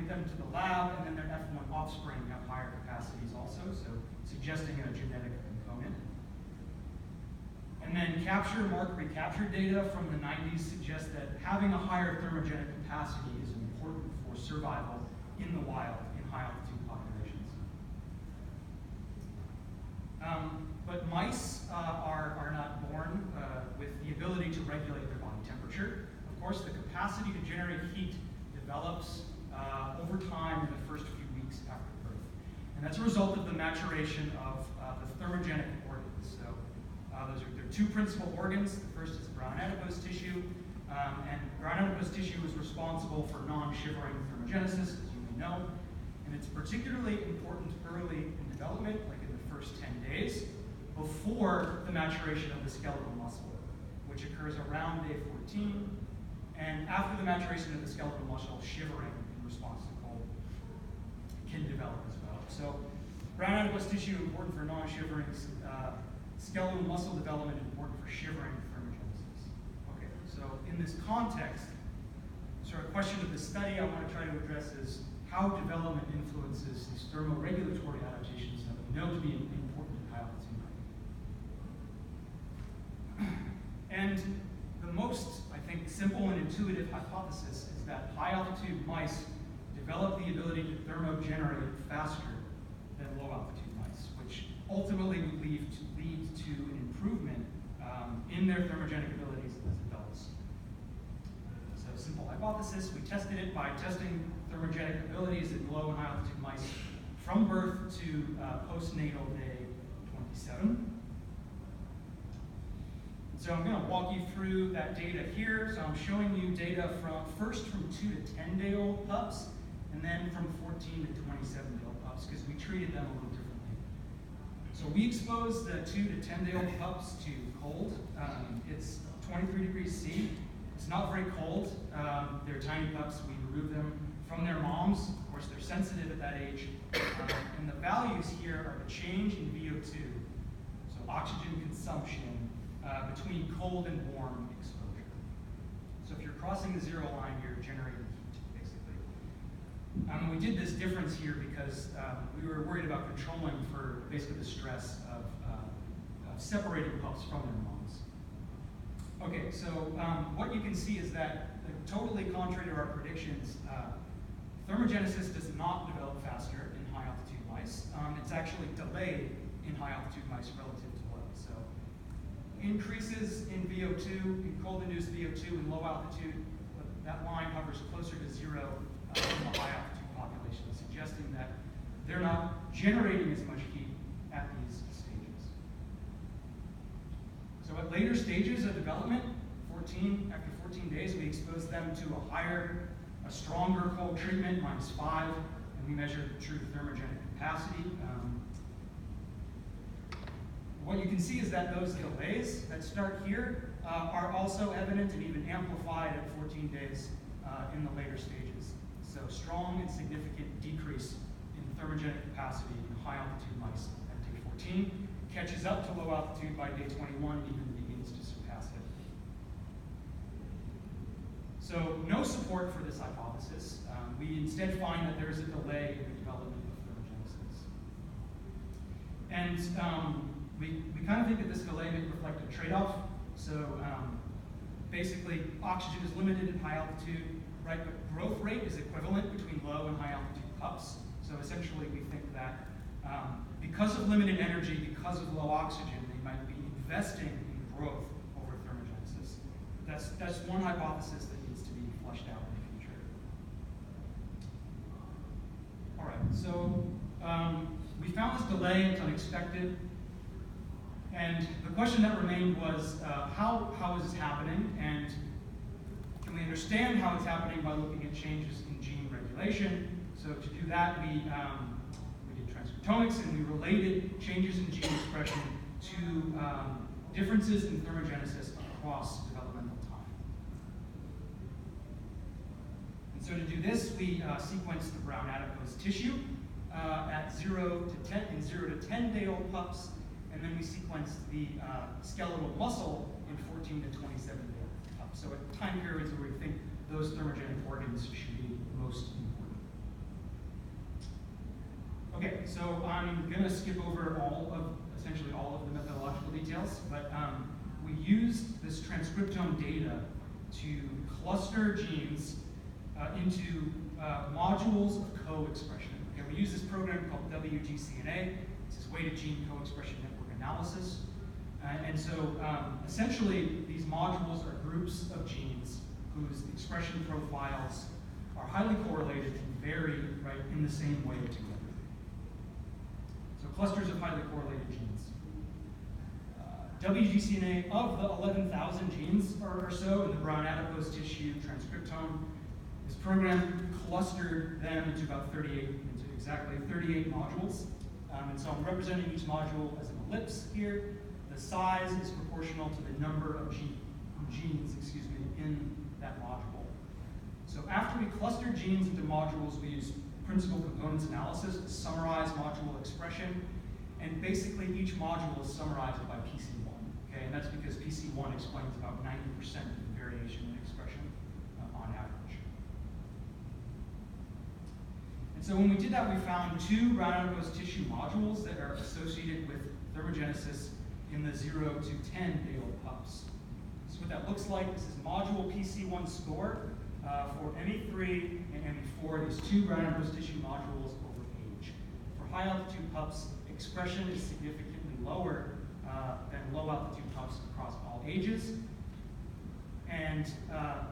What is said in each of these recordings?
get them to the lab, and then their F1 offspring have higher capacities also, so suggesting a genetic component. And then capture, mark, recapture data from the 90s suggests that having a higher thermogenic capacity is important for survival in the wild in high altitude populations. But mice are not born with the ability to regulate their body temperature. Of course, the capacity to generate heat develops over time in the first few weeks after birth. And that's a result of the maturation of the thermogenic organs. So there are two principal organs. The first is brown adipose tissue. And brown adipose tissue is responsible for non-shivering thermogenesis, as you may know. And it's particularly important early in development, like in the first 10 days, before the maturation of the skeletal muscle, which occurs around day 14. And after the maturation of the skeletal muscle, shivering in response to cold can develop as well. So brown adipose tissue important for non-shivering, skeletal muscle development important for shivering thermogenesis. Okay, so in this context, sort of question of the study I want to try to address is how development influences these thermoregulatory adaptations that we know to be important in high altitude. And the most, I think, simple and intuitive hypothesis is that high altitude mice develop the ability to thermogenerate faster than low altitude mice, which ultimately would lead to an improvement in their thermogenic abilities as adults. So simple hypothesis, we tested it by testing thermogenic abilities in low and high altitude mice from birth to postnatal day 27. So I'm going to walk you through that data here. So I'm showing you data first from 2 to 10-day-old pups, and then from 14 to 27-day-old pups, because we treated them a little differently. So we exposed the 2 to 10-day-old pups to cold. It's 23 degrees C. It's not very cold. They're tiny pups. We remove them from their moms. Of course, they're sensitive at that age. And the values here are the change in VO2, so oxygen consumption, between cold and warm exposure. So if you're crossing the zero line, you're generating heat, basically. We did this difference here because we were worried about controlling for basically the stress of separating pups from their moms. Okay, so what you can see is that, totally contrary to our predictions, thermogenesis does not develop faster in high altitude mice. It's actually delayed in high altitude mice relative to low. So increases in VO2, in cold-induced VO2 in low altitude, that line hovers closer to zero in the high altitude population, suggesting that they're not generating as much heat at these stages. So at later stages of development, after 14 days, we expose them to a stronger cold treatment, -5, and we measure true thermogenic capacity. What you can see is that those delays that start here are also evident and even amplified at 14 days in the later stages. So strong and significant decrease in thermogenic capacity in high altitude mice at day 14, catches up to low altitude by day 21, and even begins to surpass it. So no support for this hypothesis. We instead find that there is a delay in the development of thermogenesis. And we kind of think that this delay may reflect a trade-off. So basically, oxygen is limited at high altitude, right? But growth rate is equivalent between low and high altitude pups. So essentially, we think that because of limited energy, because of low oxygen, they might be investing in growth over thermogenesis. That's one hypothesis that needs to be fleshed out in the future. All right, so we found this delay, it's unexpected. And the question that remained was, how is this happening? And can we understand how it's happening by looking at changes in gene regulation? So to do that, we did transcriptomics, and we related changes in gene expression to differences in thermogenesis across developmental time. And so to do this, we sequenced the brown adipose tissue at 0 to 10-day-old pups, and then we sequenced the skeletal muscle in 14 to 27-day-old pups. So at time periods where we think those thermogenic organs should be most important. so I'm going to skip over essentially all of the methodological details, but we used this transcriptome data to cluster genes into modules of co-expression. Okay, we use this program called WGCNA. It's this weighted gene co-expression network analysis. And so essentially, these modules are groups of genes whose expression profiles are highly correlated and vary right in the same way together. So clusters of highly correlated genes. WGCNA, of the 11,000 genes or so in the brown adipose tissue transcriptome, this program clustered them into exactly 38 modules. And so I'm representing each module as an ellipse here. The size is proportional to the number of genes in that module. So after we cluster genes into modules, we use principal components analysis to summarize module expression. And basically, each module is summarized by PC1. Okay? And that's because PC1 explains about 90% of the variation in expression on average. And so when we did that, we found two brown adipose tissue modules that are associated with thermogenesis in the 0 to 10 day old pups. So what that looks like, this is module PC1 score for ME3 and ME4, these two brown adipose tissue modules over age. For high altitude pups, expression is significantly lower than low altitude pups across all ages. And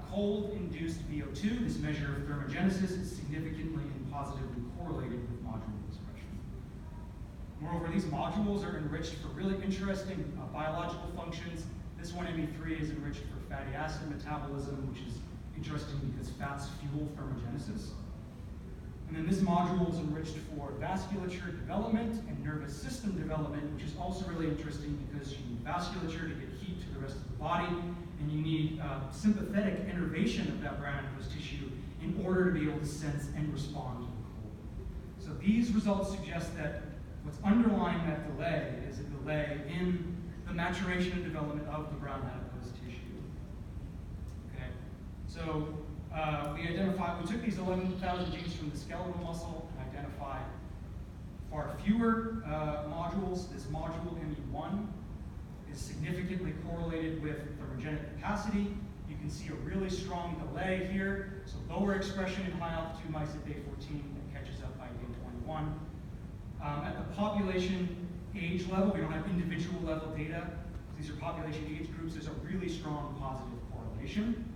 cold-induced VO2, this measure of thermogenesis, is significantly and positively correlated with module expression. Moreover, these modules are enriched for really interesting biological functions. This one, ME3, is enriched for fatty acid metabolism, which is interesting because fats fuel thermogenesis. And then this module is enriched for vasculature development and nervous system development, which is also really interesting because you need vasculature to get heat to the rest of the body, and you need sympathetic innervation of that brown adipose tissue in order to be able to sense and respond to the cold. So these results suggest that what's underlying that delay is a delay in the maturation and development of the brown adipose tissue. Okay, so we took these 11,000 genes from the skeletal muscle and identified far fewer modules. This module ME1 is significantly correlated with thermogenic capacity. You can see a really strong delay here. So lower expression in high altitude mice at day 14 that catches up by day 21. At the population age level, we don't have individual level data. These are population age groups. There's a really strong positive correlation.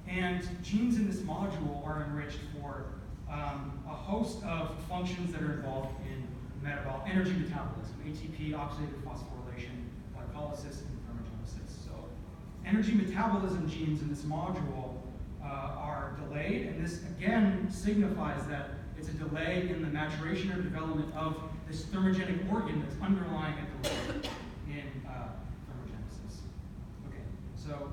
And genes in this module are enriched for a host of functions that are involved in metabolic energy metabolism, ATP, oxidative phosphorylation, glycolysis, and thermogenesis. So energy metabolism genes in this module are delayed, and this again signifies that it's a delay in the maturation or development of this thermogenic organ that's underlying a delay in thermogenesis. Okay, so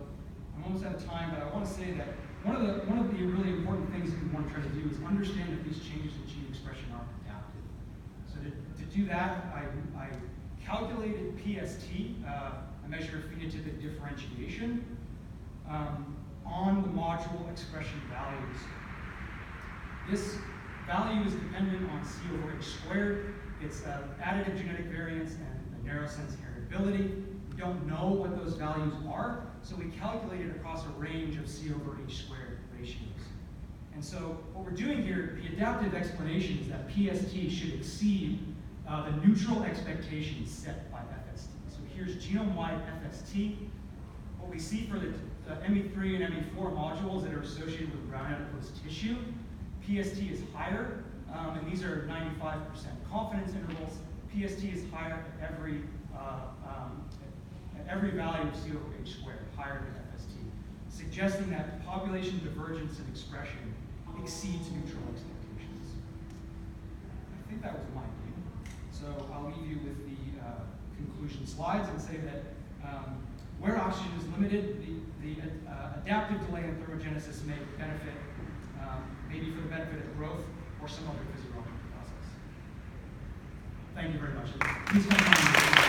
I'm almost out of time, but I want to say that one of the really important things that we want to try to do is understand that these changes in gene expression are adaptive. So to do that, I calculated PST, a measure of phenotypic differentiation, on the module expression values. This value is dependent on C over H squared. It's additive genetic variance and the narrow sense heritability. We don't know what those values are, so we calculated across a range of C over H squared ratios. And so what we're doing here, the adaptive explanation is that PST should exceed the neutral expectations set by FST. So here's genome-wide FST. What we see for the ME3 and ME4 modules that are associated with brown adipose tissue, PST is higher, and these are 95% confidence intervals. PST is higher at every value of C over H squared, higher than FST, suggesting that population divergence in expression exceeds neutral expectations. I think that was my view. So I'll leave you with the conclusion slides and say that where oxygen is limited, the adaptive delay in thermogenesis may benefit, maybe for the benefit of growth or some other physiological process. Thank you very much. Please come